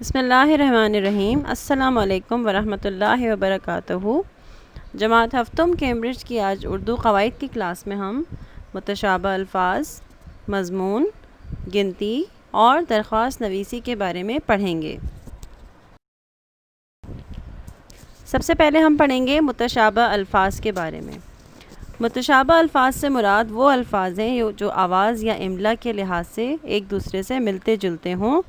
بسم اللہ الرحمن الرحیم۔ السلام علیکم ورحمۃ اللہ وبرکاتہ۔ جماعت ہفتم کیمبرج کی آج اردو قواعد کی کلاس میں ہم متشابہ الفاظ، مضمون، گنتی اور درخواست نویسی کے بارے میں پڑھیں گے۔ سب سے پہلے ہم پڑھیں گے متشابہ الفاظ کے بارے میں۔ متشابہ الفاظ سے مراد وہ الفاظ ہیں جو آواز یا املا کے لحاظ سے ایک دوسرے سے ملتے جلتے ہوں۔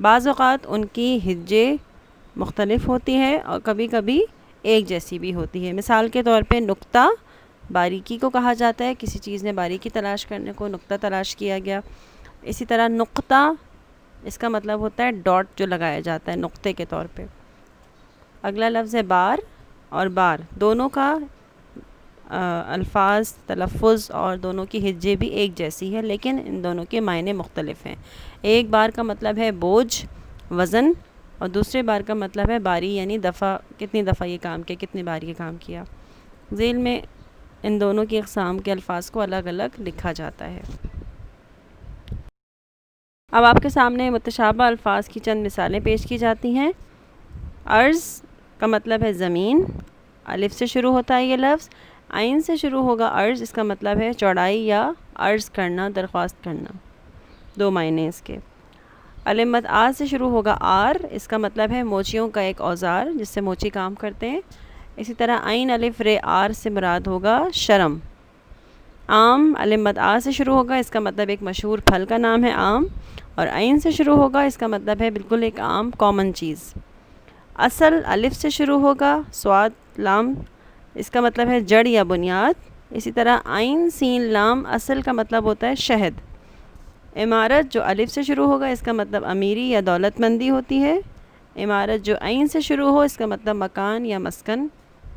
بعض اوقات ان کی ہجے مختلف ہوتی ہے اور کبھی کبھی ایک جیسی بھی ہوتی ہے۔ مثال کے طور پہ نقطہ باریکی کو کہا جاتا ہے، کسی چیز میں باریکی تلاش کرنے کو نقطہ تلاش کیا گیا۔ اسی طرح نقطہ اس کا مطلب ہوتا ہے ڈاٹ جو لگایا جاتا ہے نقطے کے طور پہ۔ اگلا لفظ ہے بار اور بار، دونوں کا الفاظ، تلفظ اور دونوں کی ہجے بھی ایک جیسی ہے، لیکن ان دونوں کے معنی مختلف ہیں۔ ایک بار کا مطلب ہے بوجھ، وزن، اور دوسرے بار کا مطلب ہے باری، یعنی دفعہ، کتنی دفعہ یہ کام کیا، کتنی بار یہ کام کیا۔ ذیل میں ان دونوں کی اقسام کے الفاظ کو الگ الگ لکھا جاتا ہے۔ اب آپ کے سامنے متشابہ الفاظ کی چند مثالیں پیش کی جاتی ہیں۔ عرض کا مطلب ہے زمین، الف سے شروع ہوتا ہے یہ لفظ، عین سے شروع ہوگا عرض، اس کا مطلب ہے چوڑائی یا عرض کرنا، درخواست کرنا، دو معنی اس کے۔ الف مد آ سے شروع ہوگا آر، اس کا مطلب ہے موچیوں کا ایک اوزار جس سے موچی کام کرتے ہیں۔ اسی طرح عین الف رے آر سے مراد ہوگا شرم۔ آم الف مد آ سے شروع ہوگا، اس کا مطلب ایک مشہور پھل کا نام ہے آم، اور عین سے شروع ہوگا، اس کا مطلب ہے بالکل ایک عام کامن چیز۔ اصل الف سے شروع ہوگا، سواد لام، اس کا مطلب ہے جڑ یا بنیاد۔ اسی طرح عین سین لام اصل کا مطلب ہوتا ہے شہد۔ عمارت جو الف سے شروع ہوگا، اس کا مطلب امیری یا دولت مندی ہوتی ہے۔ عمارت جو عین سے شروع ہو، اس کا مطلب مکان یا مسکن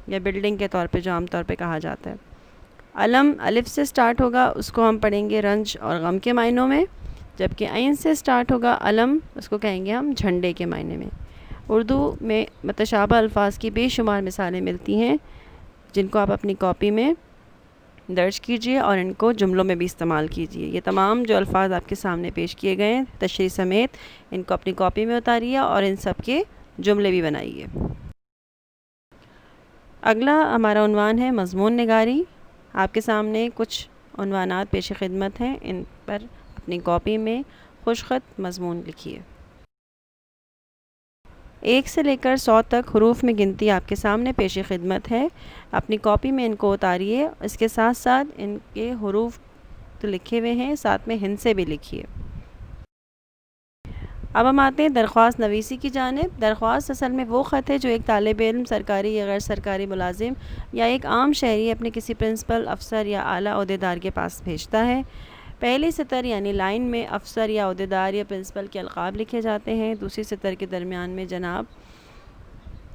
یا بلڈنگ کے طور پہ جو عام طور پہ کہا جاتا ہے۔ علم الف سے سٹارٹ ہوگا، اس کو ہم پڑھیں گے رنج اور غم کے معنوں میں، جبکہ عین سے سٹارٹ ہوگا علم، اس کو کہیں گے ہم جھنڈے کے معنی میں۔ اردو میں متشابہ الفاظ کی بے شمار مثالیں ملتی ہیں، جن کو آپ اپنی کاپی میں درج کیجئے اور ان کو جملوں میں بھی استعمال کیجئے۔ یہ تمام جو الفاظ آپ کے سامنے پیش کیے گئے ہیں تشریح سمیت، ان کو اپنی کاپی میں اتاریے اور ان سب کے جملے بھی بنائیے۔ اگلا ہمارا عنوان ہے مضمون نگاری۔ آپ کے سامنے کچھ عنوانات پیش خدمت ہیں، ان پر اپنی کاپی میں خوش خط مضمون لکھیے۔ 1 سے لے کر 100 تک حروف میں گنتی آپ کے سامنے پیش خدمت ہے، اپنی کاپی میں ان کو اتاریے، اس کے ساتھ ساتھ ان کے حروف تو لکھے ہوئے ہیں، ساتھ میں ہندسے بھی لکھیے۔ اب ہم آتے ہیں درخواست نویسی کی جانب۔ درخواست اصل میں وہ خط ہے جو ایک طالب علم، سرکاری یا غیر سرکاری ملازم یا ایک عام شہری اپنے کسی پرنسپل، افسر یا اعلیٰ عہدیدار کے پاس بھیجتا ہے۔ پہلی سطر یعنی لائن میں افسر یا عہدیدار یا پرنسپل کے القاب لکھے جاتے ہیں۔ دوسری سطر کے درمیان میں جناب،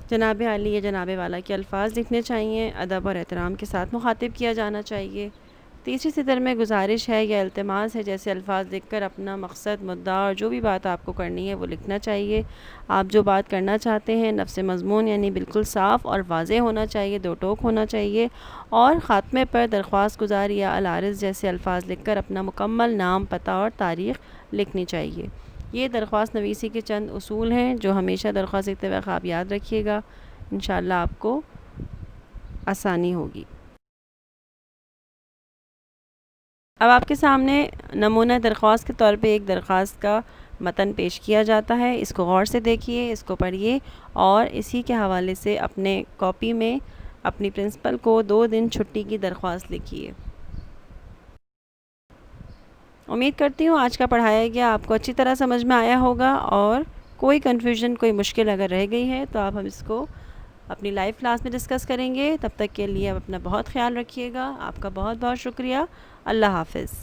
جناب عالی یا جناب والا کے الفاظ لکھنے چاہیے، ادب اور احترام کے ساتھ مخاطب کیا جانا چاہیے۔ تیسری سطر میں گزارش ہے یا التماس ہے جیسے الفاظ لکھ کر اپنا مقصد، مدعا اور جو بھی بات آپ کو کرنی ہے وہ لکھنا چاہیے۔ آپ جو بات کرنا چاہتے ہیں نفس مضمون یعنی بالکل صاف اور واضح ہونا چاہیے، دو ٹوک ہونا چاہیے، اور خاتمے پر درخواست گزار یا العارض جیسے الفاظ لکھ کر اپنا مکمل نام، پتہ اور تاریخ لکھنی چاہیے۔ یہ درخواست نویسی کے چند اصول ہیں جو ہمیشہ درخواست لکھتے وقت آپ یاد رکھیے گا، انشاءاللہ آپ کو آسانی ہوگی۔ اب آپ کے سامنے نمونہ درخواست کے طور پہ ایک درخواست کا متن پیش کیا جاتا ہے، اس کو غور سے دیکھیے، اس کو پڑھیے اور اسی کے حوالے سے اپنے کاپی میں اپنی پرنسپل کو 2 دن چھٹی کی درخواست لکھیے۔ امید کرتی ہوں آج کا پڑھایا گیا آپ کو اچھی طرح سمجھ میں آیا ہوگا، اور کوئی کنفیوژن، کوئی مشکل اگر رہ گئی ہے تو آپ ہم اس کو اپنی لائیو کلاس میں ڈسکس کریں گے۔ تب تک کے لیے آپ اپنا بہت خیال رکھیے گا۔ آپ کا بہت بہت شکریہ۔ اللہ حافظ۔